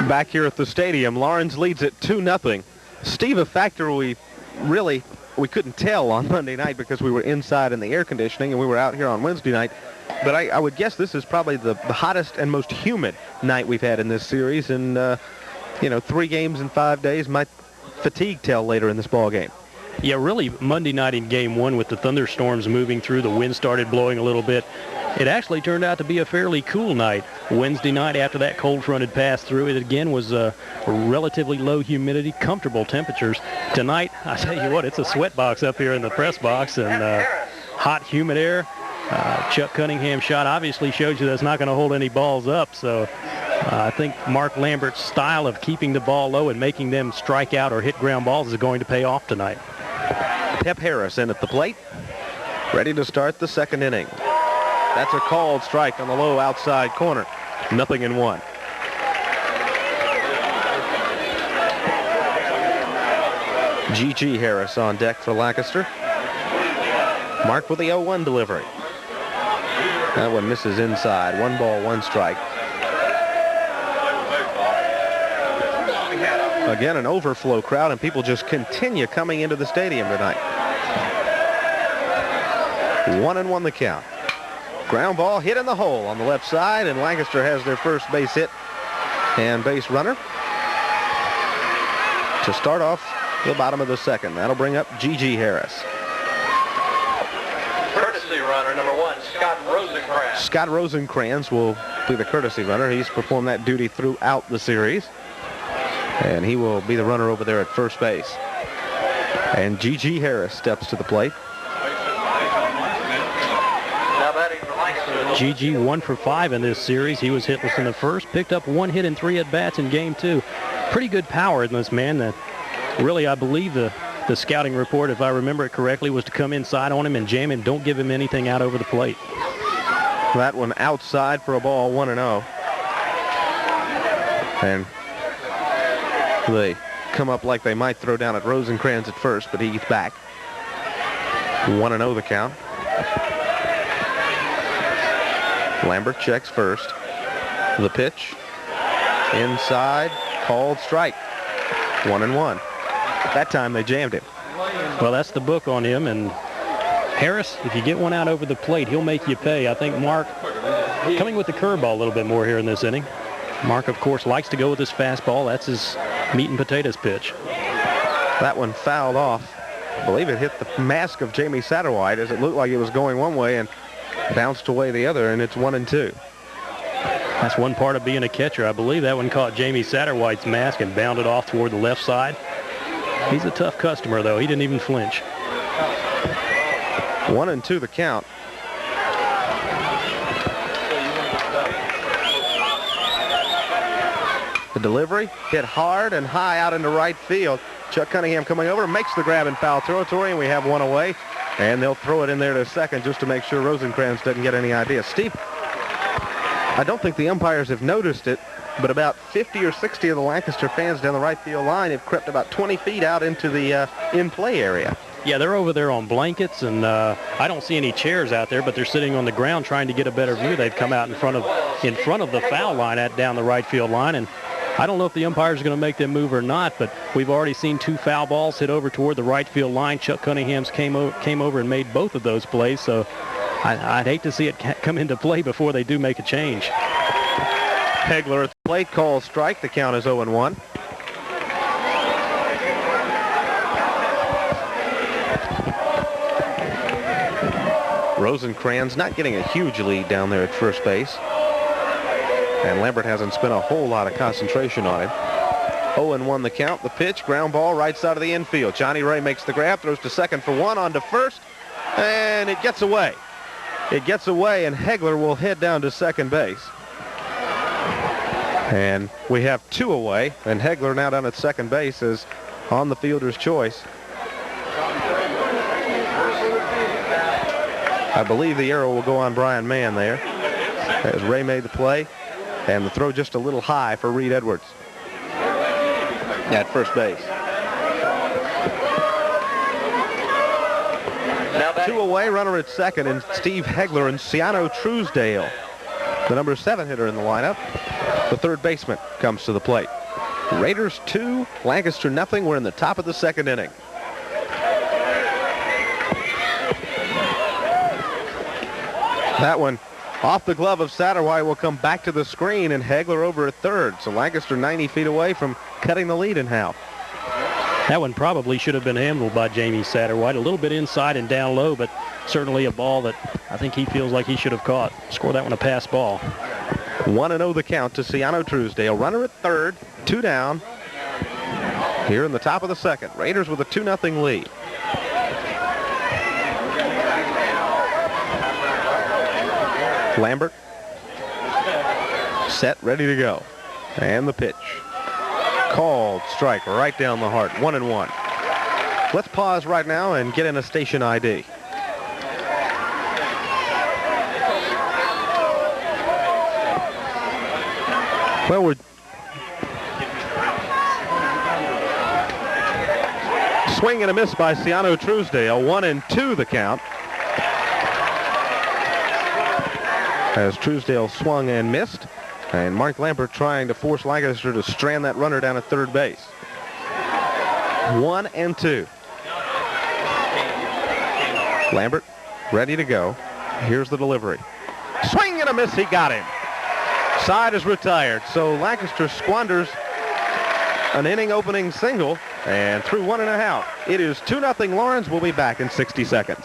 Back here at the stadium, Lawrence leads it 2-0. Steve, a factor we couldn't tell on Monday night because we were inside in the air conditioning and we were out here on Wednesday night. But I would guess this is probably the hottest and most humid night we've had in this series. And, 3 games in 5 days might fatigue tell later in this ball game. Yeah, really, Monday night in Game 1 with the thunderstorms moving through, the wind started blowing a little bit. It actually turned out to be a fairly cool night. Wednesday night, after that cold front had passed through, it again was relatively low humidity, comfortable temperatures. Tonight, I tell you what, it's a sweat box up here in the press box, and hot, humid air. Chuck Cunningham's shot obviously shows you that's not going to hold any balls up, so I think Mark Lambert's style of keeping the ball low and making them strike out or hit ground balls is going to pay off tonight. Pep Harris in at the plate, ready to start the second inning. That's a called strike on the low outside corner. 0-1. G.G. Harris on deck for Lancaster. Mark with the 0-1 delivery. That one misses inside. 1 ball, 1 strike. Again, an overflow crowd, and people just continue coming into the stadium tonight. 1-1 the count. Ground ball hit in the hole on the left side, and Lancaster has their first base hit and base runner to start off the bottom of the second. That'll bring up G.G. Harris. Courtesy runner number 1, Scott Rosencrantz. Scott Rosencrantz will be the courtesy runner. He's performed that duty throughout the series, and he will be the runner over there at first base. And G.G. Harris steps to the plate. G.G. 1 for 5 in this series. He was hitless in the first, picked up 1 hit and 3 at-bats in Game 2. Pretty good power in this man. That really, I believe the scouting report, if I remember it correctly, was to come inside on him and jam him. Don't give him anything out over the plate. That one outside for a ball, 1-0. And they come up like they might throw down at Rosencrantz at first, but he's back. 1-0 the count. Lambert checks first. The pitch. Inside. Called strike. 1-1. That time they jammed him. Well, that's the book on him. And Harris, if you get one out over the plate, he'll make you pay. I think Mark coming with the curveball a little bit more here in this inning. Mark, of course, likes to go with his fastball. That's his meat and potatoes pitch. That one fouled off. I believe it hit the mask of Jamie Satterwhite as it looked like it was going one way and bounced away the other, and it's 1-2. That's one part of being a catcher. I believe that one caught Jamie Satterwhite's mask and bounded off toward the left side. He's a tough customer, though. He didn't even flinch. 1-2 the count. The delivery hit hard and high out into right field. Chuck Cunningham coming over, makes the grab in foul territory, and we have one away. And they'll throw it in there to second just to make sure Rosencrantz doesn't get any idea. Steve, I don't think the umpires have noticed it, but about 50 or 60 of the Lancaster fans down the right field line have crept about 20 feet out into the in-play area. Yeah, they're over there on blankets, and I don't see any chairs out there, but they're sitting on the ground trying to get a better view. They've come out in front of the foul line down the right field line, and I don't know if the umpires are going to make them move or not, but we've already seen 2 foul balls hit over toward the right field line. Chuck Cunningham's came over and made both of those plays, so I'd hate to see it come into play before they do make a change. Hegler at the plate, calls strike. The count is 0-1. Rosencrantz not getting a huge lead down there at first base. And Lambert hasn't spent a whole lot of concentration on him. 0-1 the count. The pitch, ground ball, right side of the infield. Johnny Ray makes the grab, throws to second for 1, on to first, and it gets away. It gets away, and Hegler will head down to second base. And we have 2 away, and Hegler now down at second base is on the fielder's choice. I believe the arrow will go on Brian Mann there as Ray made the play. And the throw just a little high for Reed Edwards at first base. 2 away, runner at second, and Steve Hegler and Ciano Truesdale, the number 7 hitter in the lineup. The third baseman comes to the plate. Raiders 2, Lancaster nothing. We're in the top of the second inning. That one off the glove of Satterwhite will come back to the screen, and Hegler over at third. So Lancaster 90 feet away from cutting the lead in half. That one probably should have been handled by Jamie Satterwhite. A little bit inside and down low, but certainly a ball that I think he feels like he should have caught. Score that one a pass ball. 1-0 the count to Ciano Truesdale. Runner at third, 2 down. Here in the top of the second. Raiders with a 2-0 lead. Lambert. Set, ready to go. And the pitch. Called strike right down the heart. 1-1. Let's pause right now and get in a station ID. Well, we're swing and a miss by Ciano Truesdale. 1-2 the count. As Truesdale swung and missed, and Mark Lambert trying to force Lancaster to strand that runner down at third base. 1-2. Lambert ready to go. Here's the delivery. Swing and a miss. He got him. Side is retired. So Lancaster squanders an inning opening single and through 1 1/2. It is 2-0 Lawrence. We'll be back in 60 seconds.